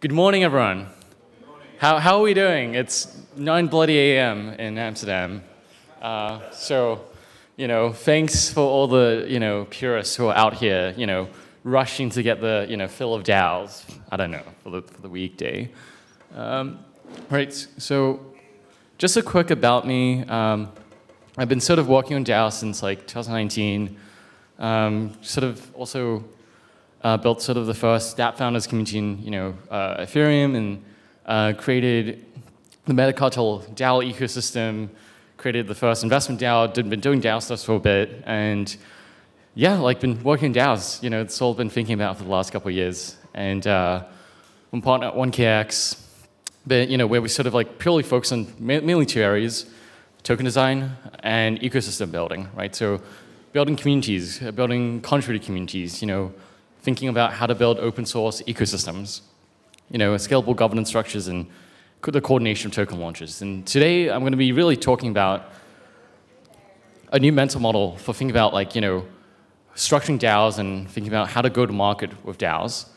Good morning, everyone. How are we doing? It's 9 bloody a.m. in Amsterdam. Thanks for all the, purists who are out here, rushing to get the, fill of DAOs. I don't know, for the weekday. Right, so just a quick about me. I've been sort of working on DAOs since like 2019. Built sort of the first Sap Founders community in Ethereum, and created the Metacartel DAO ecosystem, created the first investment DAO, been doing DAO stuff for a bit, and yeah, been working on DAOs. It's all been thinking about for the last couple of years. And one partner at 1KX, but where we sort of purely focus on mainly two areas: token design and ecosystem building, right? So building communities, building contributed communities, thinking about how to build open source ecosystems, scalable governance structures, and the coordination of token launches. And today I'm going to be really talking about a new mental model for thinking about structuring DAOs and thinking about how to go to market with DAOs.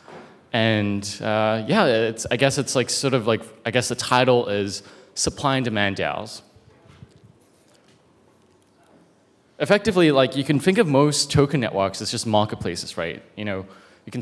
And I guess the title is Supply and Demand DAOs. Effectively, you can think of most token networks as just marketplaces, right? You can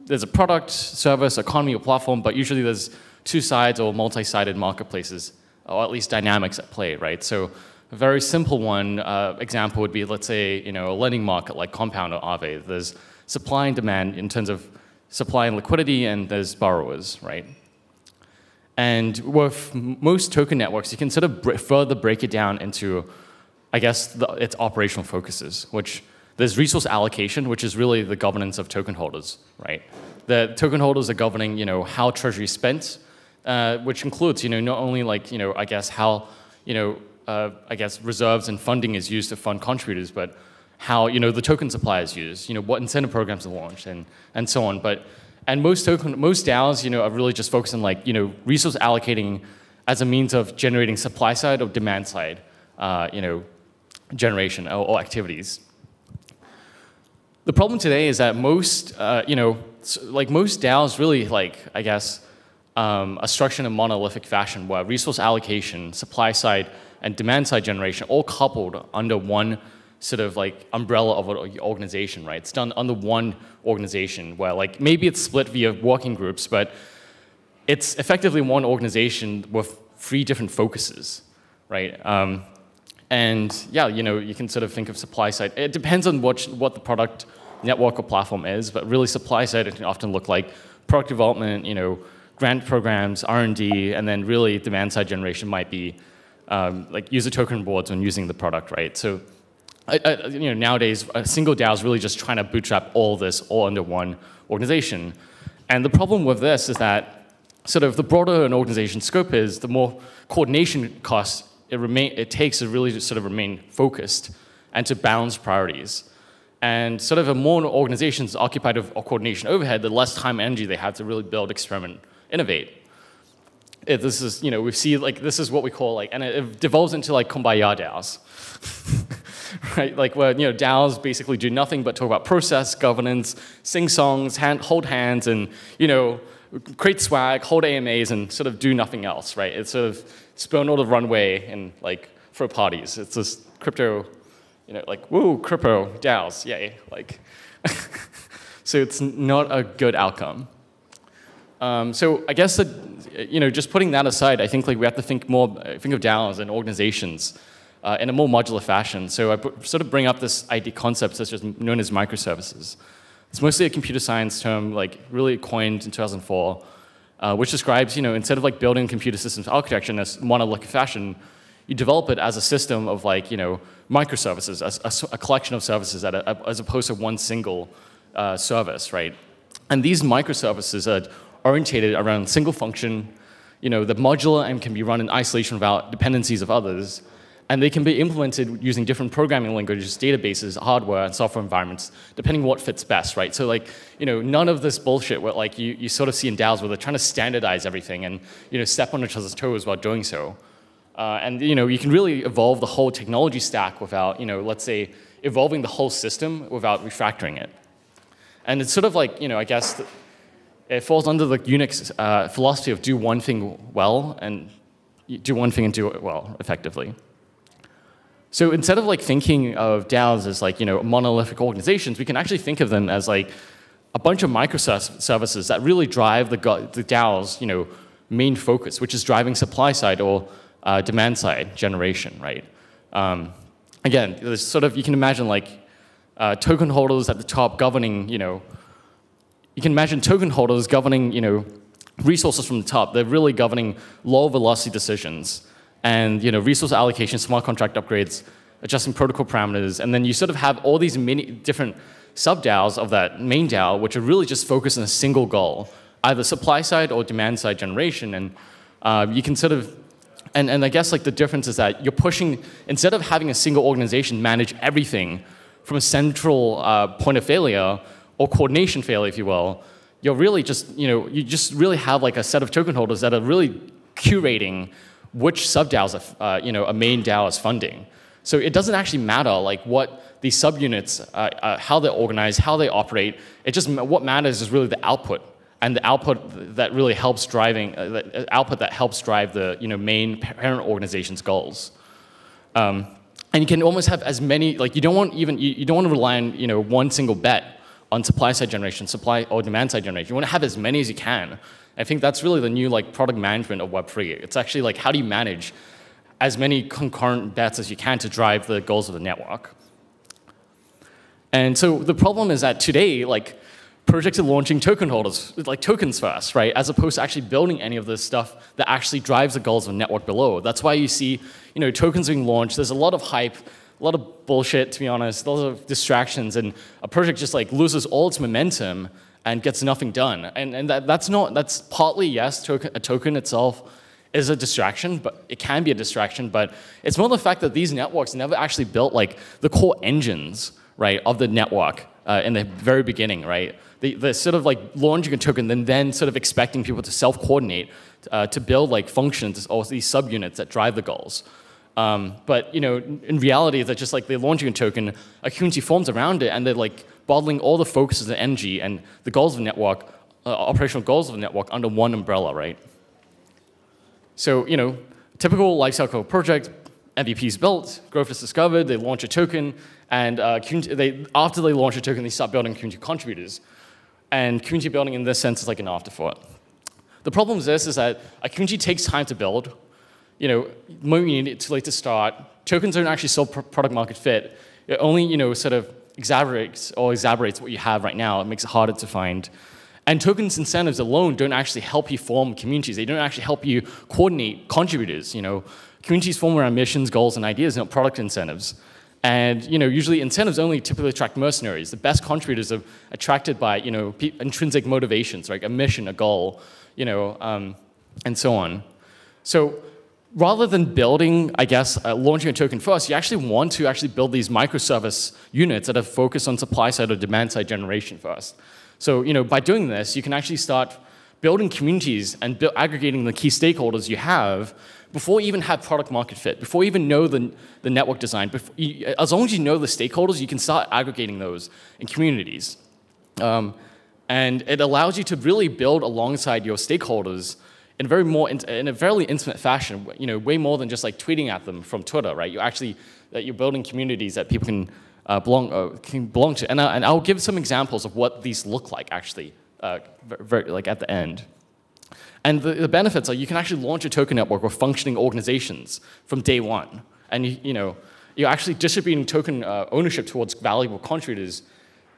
there's a product, service, economy, or platform, but usually there's two sides or multi-sided marketplaces, or at least dynamics at play, right? So a very simple one example would be, let's say, a lending market like Compound or Aave. There's supply and demand in terms of supply and liquidity, and there's borrowers, right? And with most token networks, you can sort of further break it down into, I guess, its operational focuses, which there's resource allocation, which is really the governance of token holders, right? The token holders are governing, how treasury is spent, which includes, not only how, reserves and funding is used to fund contributors, but how, the token supply is used, what incentive programs are launched, and so on. And most DAOs, are really just focused on resource allocating as a means of generating supply side or demand side, generation or activities. The problem today is that most, most DAOs really, are structured in a monolithic fashion where resource allocation, supply side, and demand side generation all coupled under one sort of umbrella of an organization, right? It's done under one organization where maybe it's split via working groups, but it's effectively one organization with 3 different focuses, right? And yeah, you can sort of think of supply side. It depends on what the product, network, or platform is, but really supply side, it can often look like product development, grant programs, R&D, and then really demand side generation might be user token boards when using the product, right? So nowadays, a single DAO is really just trying to bootstrap all this all under one organization. And the problem with this is that sort of the broader an organization's scope is, the more coordination costs it takes to really just sort of remain focused and to balance priorities. And sort of the more organizations occupied with coordination overhead, the less time and energy they have to really build, experiment, innovate. This is, we see this is what we call and it devolves into kumbaya DAOs, right? Where DAOs basically do nothing but talk about process, governance, sing songs, hold hands, and create swag, hold AMAs, and sort of do nothing else, right? It's sort of spurn all the runway and throw parties. It's this crypto, woo, crypto DAOs, yay, so it's not a good outcome. So I guess that just putting that aside, I think we have to think of DAOs and organizations in a more modular fashion. So I sort of bring up this idea concept such as known as microservices. It's mostly a computer science term, really coined in 2004, which describes, instead of building computer systems architecture in a monolithic fashion, you develop it as a system of microservices, as a collection of services as opposed to one single service, right? And these microservices are orientated around single function, the modular and can be run in isolation without dependencies of others. And they can be implemented using different programming languages, databases, hardware, and software environments, depending on what fits best, right? So none of this bullshit where you sort of see in DAOs where they're trying to standardize everything and step on each other's toes while doing so. And you can really evolve the whole technology stack without, let's say, evolving the whole system without refactoring it. And it's sort of I guess, It falls under the Unix philosophy of do one thing well and do one thing and do it well, effectively. So instead of like thinking of DAOs as like monolithic organizations, we can actually think of them as like a bunch of microservices that really drive the DAO's main focus, which is driving supply side or demand side generation, right? Again, there's sort of, you can imagine like token holders at the top governing, you can imagine token holders governing, resources from the top. They're really governing low velocity decisions and, resource allocation, smart contract upgrades, adjusting protocol parameters. And then you sort of have all these many different sub-DAOs of that main DAO, which are really just focused on a single goal, either supply side or demand side generation. And you can sort of, and I guess like the difference is that you're pushing, instead of having a single organization manage everything from a central point of failure, or coordination failure, if you will, you're really just, you just really have like a set of token holders that are really curating which sub-DAOs a main DAO is funding. So it doesn't actually matter like what these subunits, how they're organized, how they operate. It just, what matters is really the output, and the output that really helps driving, the output that helps drive the main parent organization's goals. And you can almost have as many, like you don't want to rely on one single bet on supply side generation, supply or demand side generation. You want to have as many as you can. I think that's really the new like product management of Web3. It's actually like how do you manage as many concurrent bets as you can to drive the goals of the network. And so the problem is that today, like projects are launching token holders, like tokens first, right? As opposed to actually building any of this stuff that actually drives the goals of the network below. That's why you see, tokens being launched. There's a lot of hype, a lot of bullshit, to be honest, a lot of distractions, and a project just like loses all its momentum and gets nothing done. And that's partly, yes, a token itself is a distraction, but it can be a distraction, but it's more the fact that these networks never actually built like the core engines, right, of the network in the very beginning, right? They're sort of like launching a token and then sort of expecting people to self-coordinate to build like functions or these subunits that drive the goals. But in reality, they're just like they're launching a token, a community forms around it, and they're like bottling all the focuses and energy and the goals of the network, operational goals of the network under one umbrella, right? So typical lifecycle project, MVP is built, growth is discovered, they launch a token, and after they launch a token, they start building community contributors. And community building in this sense is like an afterthought. The problem with this is that a community takes time to build. The moment you need it too late to start. Tokens don't actually solve product market fit. It only sort of exaggerates what you have right now. It makes it harder to find. And tokens incentives alone don't actually help you form communities. They don't actually help you coordinate contributors. Communities form around missions, goals, and ideas, not product incentives. And usually incentives only typically attract mercenaries. The best contributors are attracted by intrinsic motivations, like a mission, a goal, and so on. So rather than building, I guess, launching a token first, you actually want to actually build these microservice units that are focused on supply side or demand side generation first. So by doing this, you can actually start building communities and aggregating the key stakeholders you have before you even have product market fit, before you even know the network design. As long as you know the stakeholders, you can start aggregating those in communities. And it allows you to really build alongside your stakeholders in a fairly intimate fashion, way more than just like tweeting at them from Twitter, right? You're building communities that people can belong to. And I'll give some examples of what these look like actually, like at the end. And the benefits are you can actually launch a token network with functioning organizations from day one. And you're actually distributing token ownership towards valuable contributors,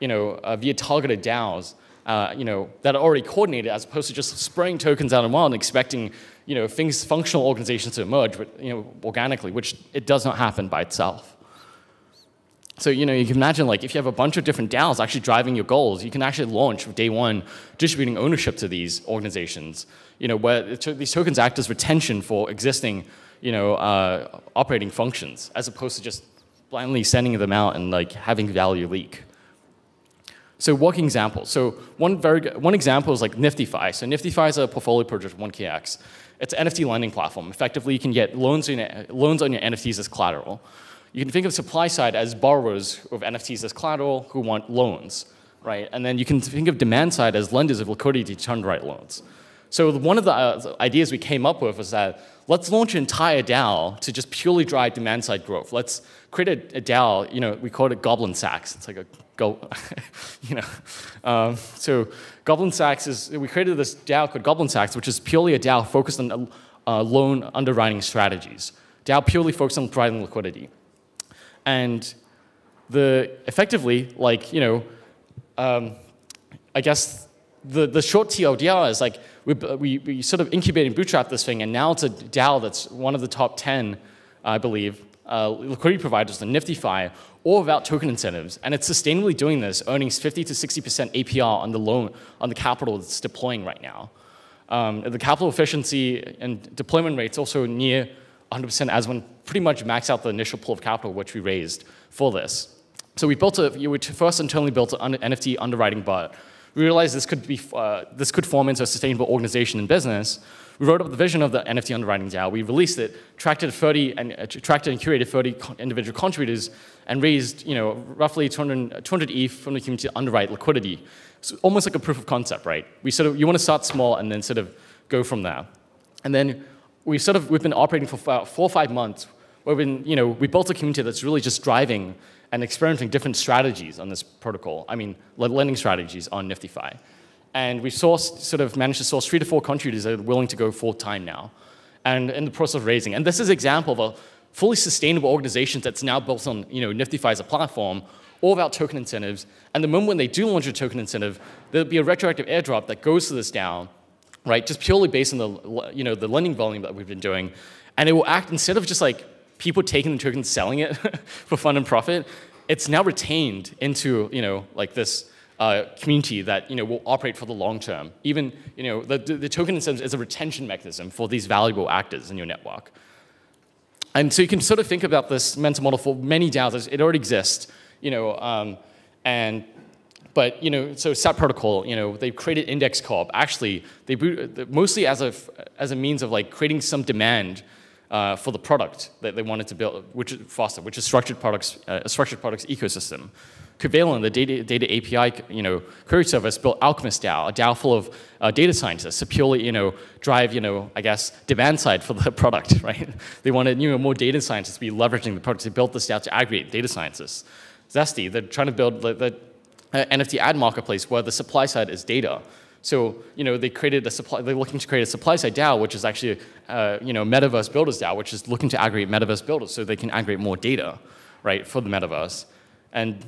via targeted DAOs. That are already coordinated, as opposed to just spraying tokens out in the wild and expecting, functional organizations to emerge, but organically, which it does not happen by itself. So you can imagine like if you have a bunch of different DAOs actually driving your goals, you can actually launch from day one distributing ownership to these organizations. Where these tokens act as retention for existing, operating functions, as opposed to just blindly sending them out and like having value leak. So working examples. So one example is like Niftyfi. So Niftyfi is a portfolio project of 1KX. It's an NFT lending platform. Effectively, you can get loans on your NFTs as collateral. You can think of supply side as borrowers of NFTs as collateral who want loans. right? And then you can think of demand side as lenders of liquidity to underwrite loans. So one of the ideas we came up with was that let's launch an entire DAO to just purely drive demand side growth. Let's create a DAO, we call it Goblin Sacks. It's like a so Goblin Sacks we created this DAO called Goblin Sacks, which is purely a DAO focused on loan underwriting strategies. DAO purely focused on providing liquidity. And effectively, I guess the short TLDR is like we sort of incubated and bootstrapped this thing, and now it's a DAO that's one of the top 10, I believe, liquidity providers on NiftyFi, all without token incentives. And it's sustainably doing this, earning 50 to 60% APR on the loan, on the capital it's deploying right now. The capital efficiency and deployment rate's also near 100% as when pretty much max out the initial pool of capital which we raised for this. So we first internally built an NFT underwriting bot. We realized this could form into a sustainable organization and business. We wrote up the vision of the NFT underwriting DAO. We released it, attracted and curated 30 individual contributors, and raised roughly 200 ETH from the community to underwrite liquidity. So almost like a proof of concept, right? You want to start small and then sort of go from there. And then we've been operating for about 4 or 5 months. Where we built a community that's really just driving and experimenting different strategies on this protocol. I mean, lending strategies on NiftyFi. And we've managed to source 3 to 4 contributors that are willing to go full-time now, and in the process of raising. And this is an example of a fully sustainable organization that's now built on NiftyFi as a platform, all about token incentives. And the moment when they do launch a token incentive, there'll be a retroactive airdrop that goes to this DAO, right? Just purely based on the lending volume that we've been doing. And it will act, instead of just like people taking the token and selling it for fun and profit, it's now retained into this community that will operate for the long term. Even the token incentive is a retention mechanism for these valuable actors in your network. And so you can sort of think about this mental model for many DAOs. It already exists, so Sap Protocol, they've created Index Corp. Actually, mostly as a means of creating some demand for the product that they wanted to build, which is structured products ecosystem. Covalent, the data API, query service, built Alchemist DAO, a DAO full of data scientists to purely, drive, I guess, demand side for the product, right? They wanted, more data scientists to be leveraging the product. They built this DAO to aggregate data scientists. Zesty, they're trying to build the NFT ad marketplace where the supply side is data. So, they're looking to create a supply side DAO, which is actually, metaverse builders DAO, which is looking to aggregate metaverse builders so they can aggregate more data, right, for the metaverse. And,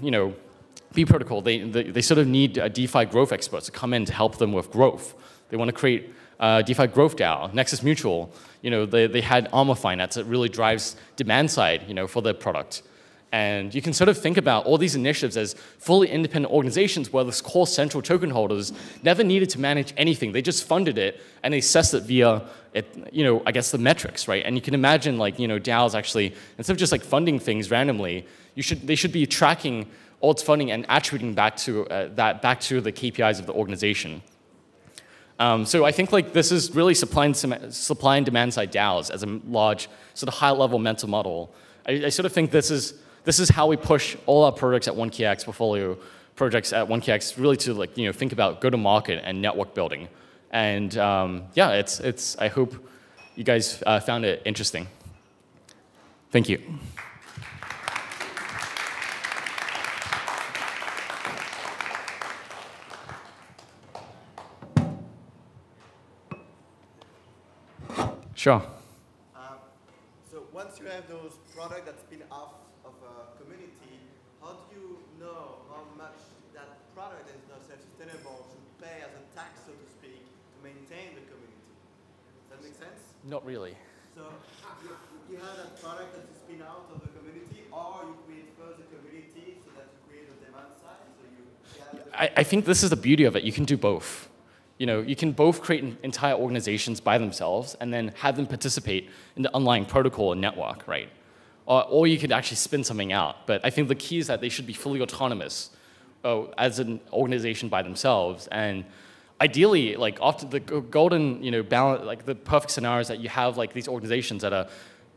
B Protocol, they sort of need DeFi growth experts to come in to help them with growth. They want to create DeFi growth DAO. Nexus Mutual, they had Armor Finance that really drives demand side, for their product. And you can sort of think about all these initiatives as fully independent organizations where the core central token holders never needed to manage anything. They just funded it and they assessed it via, I guess the metrics, right? And you can imagine DAOs actually, instead of just funding things randomly, they should be tracking all its funding and attributing back to the KPIs of the organization. So I think this is really supply and demand side DAOs as a large sort of high level mental model. I sort of think this is how we push all our projects at 1KX, portfolio projects at 1KX, really to think about go-to-market and network building. And I hope you guys found it interesting. Thank you. Sure. So once you have those products that spin off of a community, how do you know how much that product that is not self-sustainable should pay as a tax, so to speak, to maintain the community? Does that make sense? Not really. So you have that product that you spin out of the community, or you create first a community so that you create a demand side, so you gather I think this is the beauty of it. You can do both. You can both create entire organizations by themselves and then have them participate in the underlying protocol and network, right? Or you could actually spin something out. But I think the key is that they should be fully autonomous as an organization by themselves. And ideally, after the golden, balance, the perfect scenario is that you have these organizations that are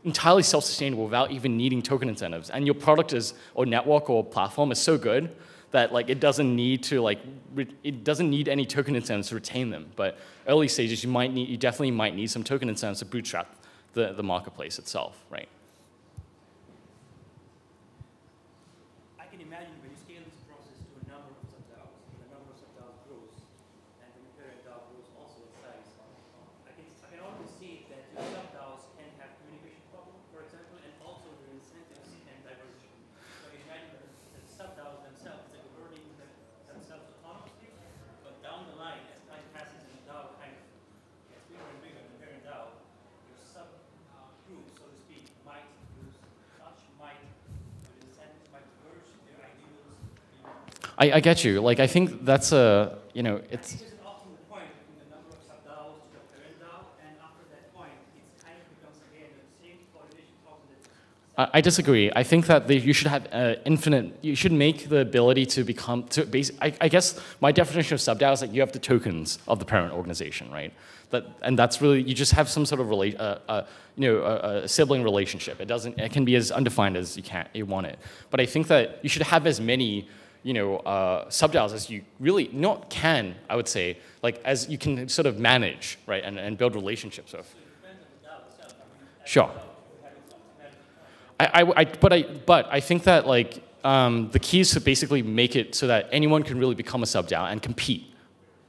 entirely self-sustainable without even needing token incentives. And your product or network or platform is so good that like it doesn't need to like it doesn't need any token incentives to retain them. But early stages, you definitely might need some token incentives to bootstrap the marketplace itself, right? I can imagine when you scale this process to a number of subDAOs, the number of subDAOs grows, and the parent DAO grows also in size. I can always see that your subDAOs can have communication problems, for example, and also the incentives and diversion. So you imagine that the subDAOs themselves, they're governing themselves autonomously, but down the line, as time passes and the DAO kind of gets bigger and bigger, the parent DAO, your sub group, so to speak, might lose touch, might, the incentives might diverge, their ideals, I get you. Like I think that's a it's. there's an optimal point between the number of subDAOs to the parent DAO, and after that point, it kind of becomes again the same coordination problem that. I disagree. I think that you should have infinite. You should make the ability to become. I guess my definition of subDAO is that you have the tokens of the parent organization, right? And that's really you just have some sort of a sibling relationship. It can be as undefined as you want it. But I think that you should have as many subDAOs as you really I would say, like as you can sort of manage, right, and build relationships with. Sure. But I think that like the key is to basically make it so that anyone can really become a subDAO and compete.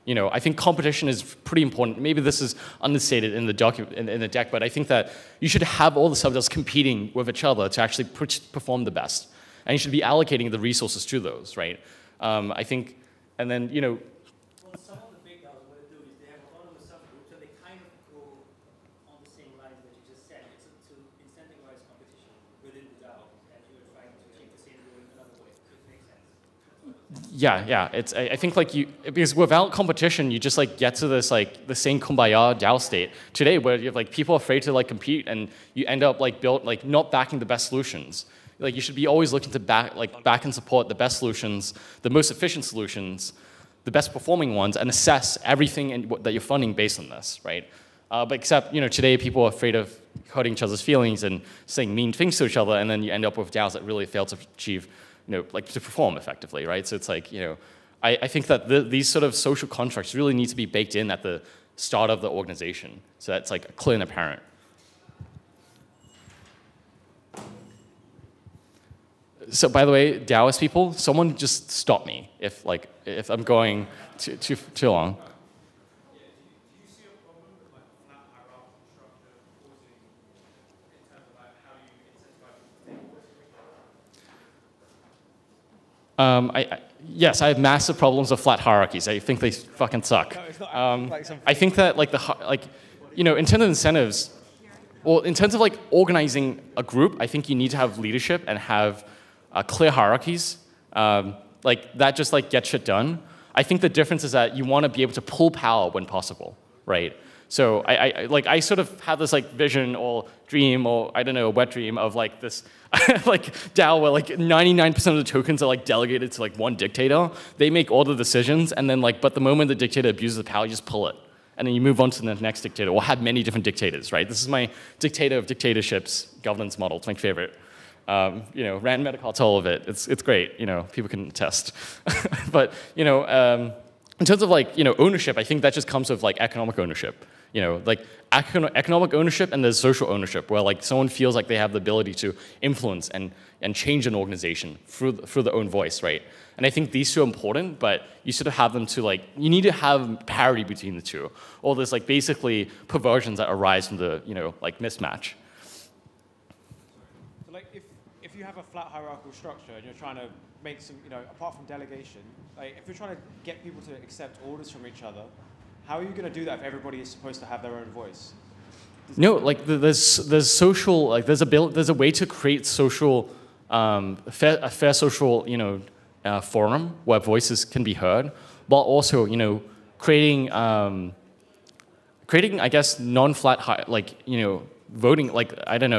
I think competition is pretty important. Maybe this is understated in the in the deck, but I think that you should have all the subDAOs competing with each other to actually perform the best, and you should be allocating the resources to those, right? I think, and then Well, some of the big DAOs, what they do is they have autonomous subgroups, so they kind of go on the same lines that you just said. It's to incentivize competition within the DAO, and you're trying to achieve the same goal in another way. It makes sense. yeah. I think like because without competition, you just like get to this like the same kumbaya DAO state today, where you have like people afraid to like compete, and you end up like not backing the best solutions. Like you should be always looking to back and support the best solutions, the most efficient solutions, the best performing ones, and assess everything that you're funding based on this, right? But except today people are afraid of hurting each other's feelings and saying mean things to each other, and then you end up with DAOs that really fail to achieve, like to perform effectively, right? So it's like I think that these sort of social contracts really need to be baked in at the start of the organization, so that's like clear and apparent. So by the way, DAOist people, someone just stop me if I'm going too long. Do you see a problem with like flat hierarchical structure causing in terms of like how you incentivize people? Yes, I have massive problems with flat hierarchies. I think they fucking suck. No, it's not I think that in terms of incentives, well, in terms of like organizing a group, I think you need to have leadership and have clear hierarchies. Like that just like gets shit done. I think the difference is that you want to be able to pull power when possible, right? So I sort of have this like vision or dream or I don't know, a wet dream of like this like DAO where like 99% of the tokens are like delegated to like one dictator. They make all the decisions, and then but the moment the dictator abuses the power, you just pull it. And then you move on to the next dictator. We'll have many different dictators, right? This is my dictator of dictatorships governance model. It's my favorite. Ran Metacartel, all of it. It's great. People can attest. But in terms of like ownership, I think that just comes with like economic ownership. Like economic ownership, and there's social ownership, where like someone feels like they have the ability to influence and change an organization through their own voice, right? And I think these two are important, but you sort of have them to you need to have parity between the two, or there's like basically perversions that arise from the like mismatch. So like if you have a flat hierarchical structure and you're trying to make some, apart from delegation, like if you're trying to get people to accept orders from each other, how are you going to do that if everybody is supposed to have their own voice? No, like there's social, like there's a way to create social, a fair social, forum where voices can be heard, while also, creating, I guess, non-flat, voting,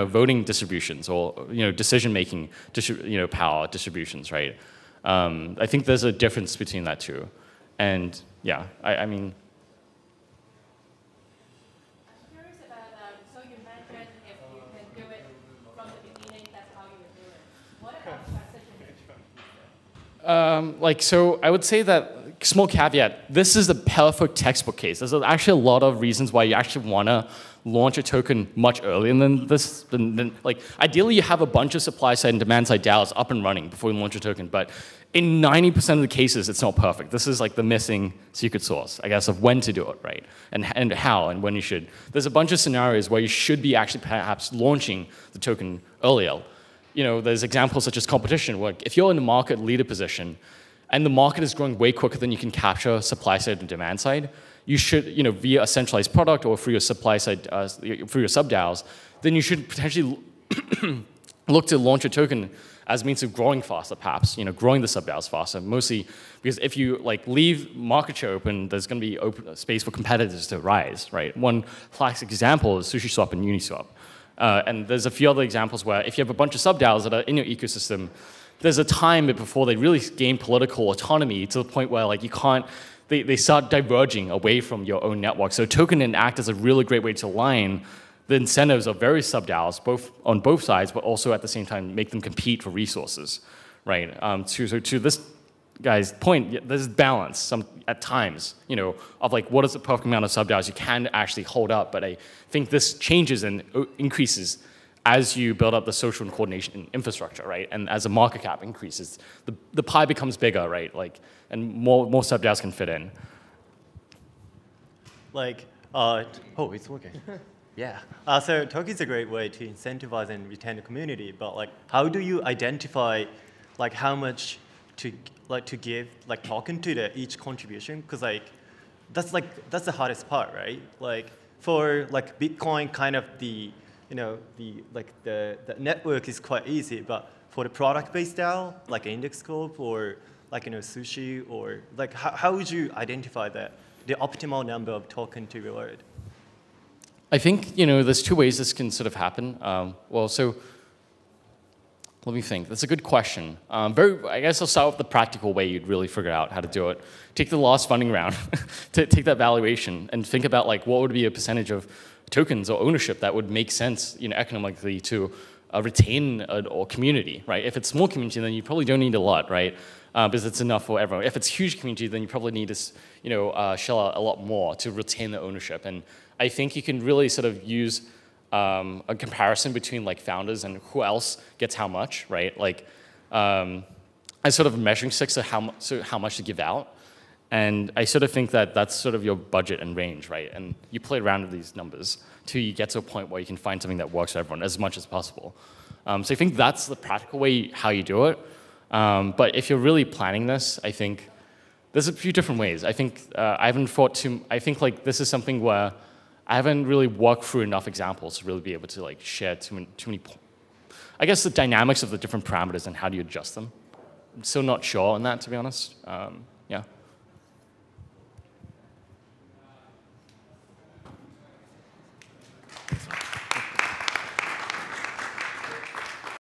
voting distributions or, decision-making, power distributions, right? I think there's a difference between that two. And yeah, I mean, So I would say that, small caveat, this is the perfect textbook case. There's actually a lot of reasons why you actually want to launch a token much earlier than this. Like, ideally, you have a bunch of supply-side and demand-side DAOs up and running before you launch a token, but in 90% of the cases, it's not perfect. This is like the missing secret sauce, I guess, of when to do it, right? And how and when you should. There's a bunch of scenarios where you should be actually perhaps launching the token earlier. There's examples such as competition, where if you're in the market leader position, and the market is growing way quicker than you can capture supply side and demand side, you should, via a centralized product or through your supply side, through your sub-DAOs, then you should potentially look to launch a token as a means of growing faster, perhaps, growing the sub-DAOs faster, mostly because if you leave market share open, there's going to be open space for competitors to rise, right? One classic example is SushiSwap and Uniswap. And there's a few other examples where if you have a bunch of sub-DAOs that are in your ecosystem, there's a time before they really gain political autonomy to the point where you can't, they start diverging away from your own network. So token can act as a really great way to align the incentives of various sub-DAOs, on both sides, but also at the same time make them compete for resources, right? So to this guy's point, there's balance at times, of what is the perfect amount of sub-DAOs you can actually hold up. But I think this changes and increases as you build up the social and coordination infrastructure, right? And as the market cap increases, the pie becomes bigger, right? And more sub-DAOs can fit in. Oh, it's working. Yeah. So Toki is a great way to incentivize and retain the community, but how do you identify how much to give token to each contribution? Because that's the hardest part, right? For Bitcoin, kind of the network is quite easy, but for the product-based DAO, like Index Corp or Sushi, or how would you identify the optimal number of token to reward? I think there's two ways this can sort of happen. So let me think. That's a good question. I guess I'll start with the practical way you'd really figure out how to do it. Take the last funding round, take that valuation, and think about what would be a percentage of tokens or ownership that would make sense, economically to retain a community, right? If it's small community, then you probably don't need a lot, right? Because it's enough for everyone. If it's huge community, then you probably need to, shell out a lot more to retain the ownership. And I think you can really sort of use a comparison between founders and who else gets how much, right? As sort of a measuring stick to how much to give out. And I sort of think that that's sort of your budget and range, right? And you play around with these numbers till you get to a point where you can find something that works for everyone as much as possible. So I think that's the practical way how you do it. But if you're really planning this, I think there's a few different ways. I think I haven't thought too. I think this is something where I haven't really walked through enough examples to really be able to share too many. I guess the dynamics of the different parameters and how do you adjust them. I'm still not sure on that, to be honest. Yeah.